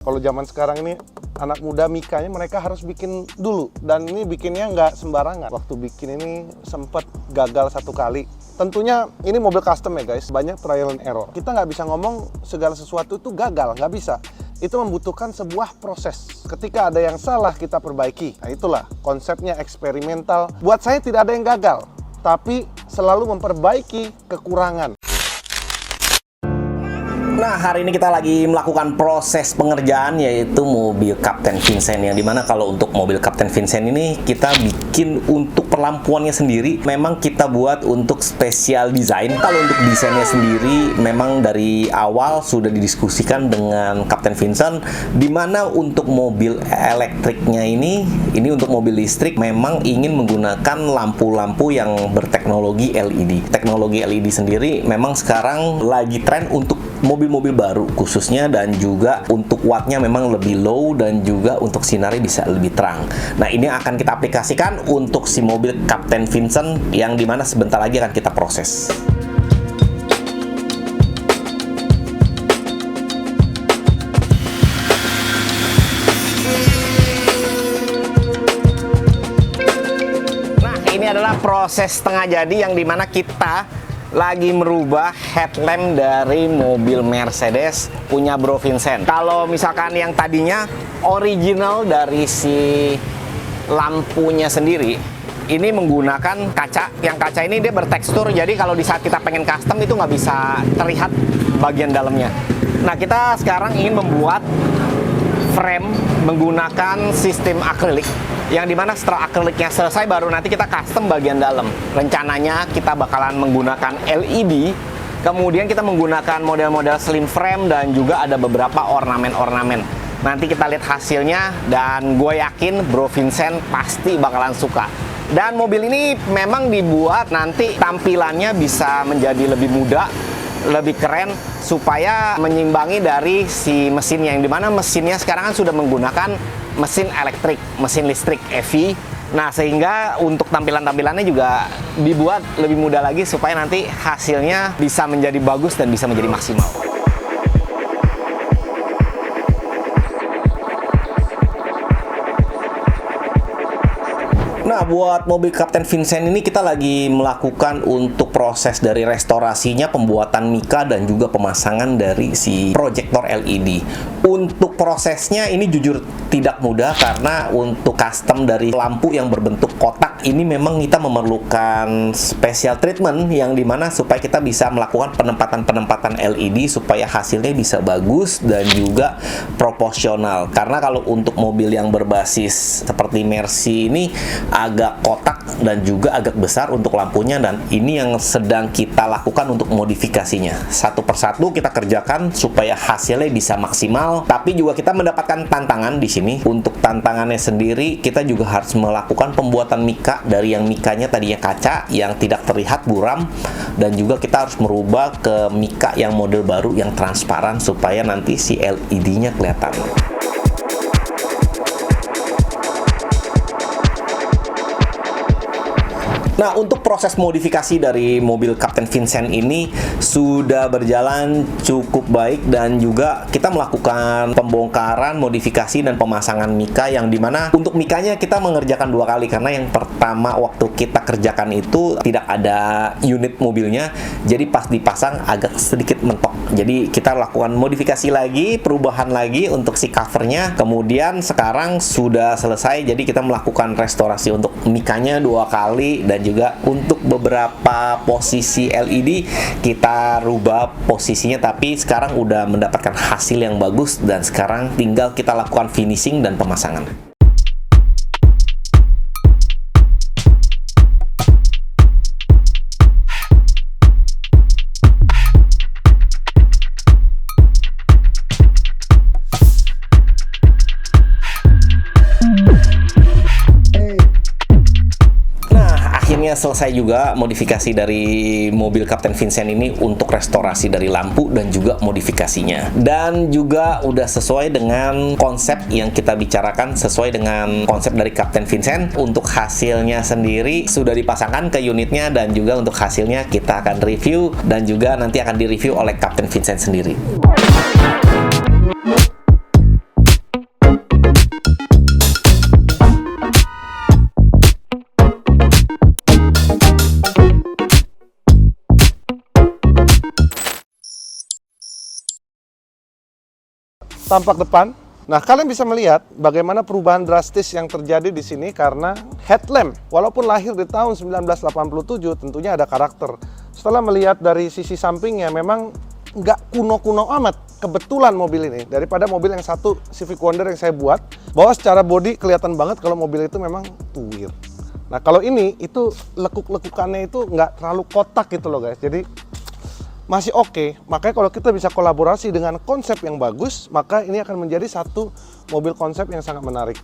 Kalau zaman sekarang ini anak muda mikanya mereka harus bikin dulu, dan ini bikinnya nggak sembarangan. Waktu bikin ini sempat gagal satu kali. Tentunya ini mobil custom ya guys, banyak trial and error. Kita nggak bisa ngomong segala sesuatu itu gagal, nggak bisa. Itu membutuhkan sebuah proses. Ketika ada yang salah kita perbaiki. Nah itulah konsepnya eksperimental. Buat saya tidak ada yang gagal, tapi selalu memperbaiki kekurangan. Nah, hari ini kita lagi melakukan proses pengerjaan yaitu mobil Kapten Vincent, yang dimana kalau untuk mobil Kapten Vincent ini kita bikin untuk perlampuannya sendiri, memang kita buat untuk spesial design. Kalau untuk desainnya sendiri memang dari awal sudah didiskusikan dengan Kapten Vincent, dimana untuk mobil elektriknya ini untuk mobil listrik memang ingin menggunakan lampu-lampu yang berteknologi LED. Teknologi LED sendiri memang sekarang lagi tren untuk mobil-mobil baru khususnya, dan juga untuk wattnya memang lebih low dan juga untuk sinarnya bisa lebih terang. Nah, ini akan kita aplikasikan untuk si mobil Kapten Vincent yang dimana sebentar lagi akan kita proses. Nah, ini adalah proses setengah jadi yang dimana kita lagi merubah headlamp dari mobil Mercedes punya Bro Vincent. Kalau misalkan yang tadinya original dari si lampunya sendiri, ini menggunakan kaca. Yang kaca ini dia bertekstur, jadi kalau di saat kita pengen custom itu nggak bisa terlihat bagian dalamnya. Nah, kita sekarang ingin membuat frame menggunakan sistem akrilik, yang dimana setelah akriliknya selesai baru nanti kita custom bagian dalam. Rencananya kita bakalan menggunakan LED, kemudian kita menggunakan model-model slim frame, dan juga ada beberapa ornamen-ornamen. Nanti kita lihat hasilnya, dan gue yakin Bro Vincent pasti bakalan suka. Dan mobil ini memang dibuat nanti tampilannya bisa menjadi lebih muda, lebih keren, supaya menyimbangi dari si mesinnya, yang dimana mesinnya sekarang kan sudah menggunakan mesin elektrik, mesin listrik EV. Nah, sehingga untuk tampilan-tampilannya juga dibuat lebih mudah lagi supaya nanti hasilnya bisa menjadi bagus dan bisa menjadi maksimal. Nah, buat mobil Kapten Vincent ini kita lagi melakukan untuk proses dari restorasinya, pembuatan mika, dan juga pemasangan dari si proyektor LED. Untuk prosesnya ini jujur tidak mudah, karena untuk custom dari lampu yang berbentuk kotak ini memang kita memerlukan special treatment, yang dimana supaya kita bisa melakukan penempatan-penempatan LED supaya hasilnya bisa bagus dan juga proporsional. Karena kalau untuk mobil yang berbasis seperti Mercy ini agak kotak dan juga agak besar untuk lampunya, dan ini yang sedang kita lakukan untuk modifikasinya. Satu persatu kita kerjakan supaya hasilnya bisa maksimal, tapi juga kita mendapatkan tantangan di sini. Untuk tantangannya sendiri, kita juga harus melakukan pembuatan mika dari yang mikanya tadinya kaca yang tidak terlihat buram, dan juga kita harus merubah ke mika yang model baru yang transparan supaya nanti si LED-nya kelihatan. Nah, untuk proses modifikasi dari mobil Kapten Vincent ini sudah berjalan cukup baik, dan juga kita melakukan pembongkaran, modifikasi, dan pemasangan mika, yang dimana untuk mikanya kita mengerjakan dua kali, karena yang pertama waktu kita kerjakan itu tidak ada unit mobilnya, jadi pas dipasang agak sedikit mentok. Jadi kita lakukan modifikasi lagi, perubahan lagi untuk si covernya. Kemudian sekarang sudah selesai, jadi kita melakukan restorasi untuk mikanya dua kali, dan juga untuk beberapa posisi LED kita rubah posisinya, tapi sekarang udah mendapatkan hasil yang bagus, dan sekarang tinggal kita lakukan finishing dan pemasangan. Selesai juga modifikasi dari mobil Kapten Vincent ini untuk restorasi dari lampu dan juga modifikasinya, dan juga udah sesuai dengan konsep yang kita bicarakan, sesuai dengan konsep dari Kapten Vincent. Untuk hasilnya sendiri sudah dipasangkan ke unitnya, dan juga untuk hasilnya kita akan review, dan juga nanti akan direview oleh Kapten Vincent sendiri. tampak depan. Nah, kalian bisa melihat bagaimana perubahan drastis yang terjadi di sini karena headlamp. Walaupun lahir di tahun 1987, tentunya ada karakter. Setelah melihat dari sisi sampingnya, memang nggak kuno-kuno amat. Kebetulan mobil ini, daripada mobil yang satu Civic Wonder yang saya buat, bahwa secara bodi kelihatan banget kalau mobil itu memang tuwir. Nah, kalau ini, itu lekuk-lekukannya itu nggak terlalu kotak gitu loh guys. Jadi, masih oke. Makanya kalau kita bisa kolaborasi dengan konsep yang bagus, maka ini akan menjadi satu mobil konsep yang sangat menarik.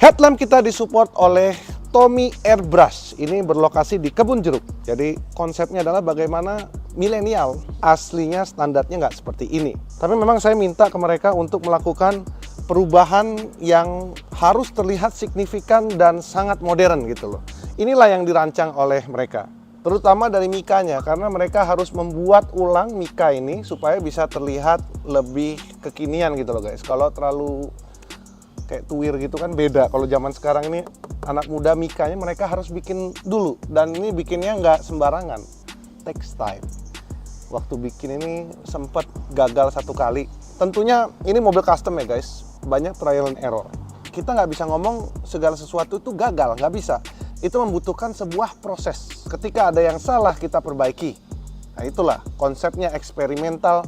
Headlamp kita disupport oleh Tommy Airbrush. Ini berlokasi di Kebun Jeruk. Jadi konsepnya adalah bagaimana milenial aslinya standarnya nggak seperti ini. Tapi memang saya minta ke mereka untuk melakukan perubahan yang harus terlihat signifikan dan sangat modern gitu loh. Inilah yang dirancang oleh mereka. Terutama dari mikanya, karena mereka harus membuat ulang mika ini supaya bisa terlihat lebih kekinian gitu loh guys. Kalau terlalu kayak tuwir gitu kan beda. Kalau zaman sekarang ini anak muda mikanya mereka harus bikin dulu, dan ini bikinnya nggak sembarangan, takes time. Waktu bikin ini sempat gagal satu kali. Tentunya ini mobil custom ya guys, banyak trial and error. Kita nggak bisa ngomong segala sesuatu itu gagal, nggak bisa. Itu membutuhkan sebuah proses. Ketika ada yang salah, kita perbaiki. Nah, itulah konsepnya eksperimental,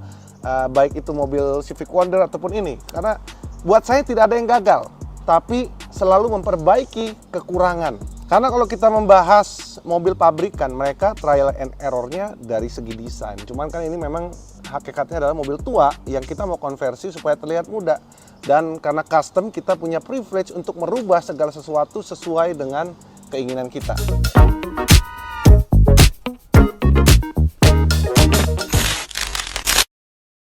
baik itu mobil Civic Wonder ataupun ini. Karena buat saya tidak ada yang gagal, tapi selalu memperbaiki kekurangan. Karena kalau kita membahas mobil pabrikan, mereka trial and error-nya dari segi desain. Cuman kan ini memang hakikatnya adalah mobil tua yang kita mau konversi supaya terlihat muda. Dan karena custom, kita punya privilege untuk merubah segala sesuatu sesuai dengan keinginan kita.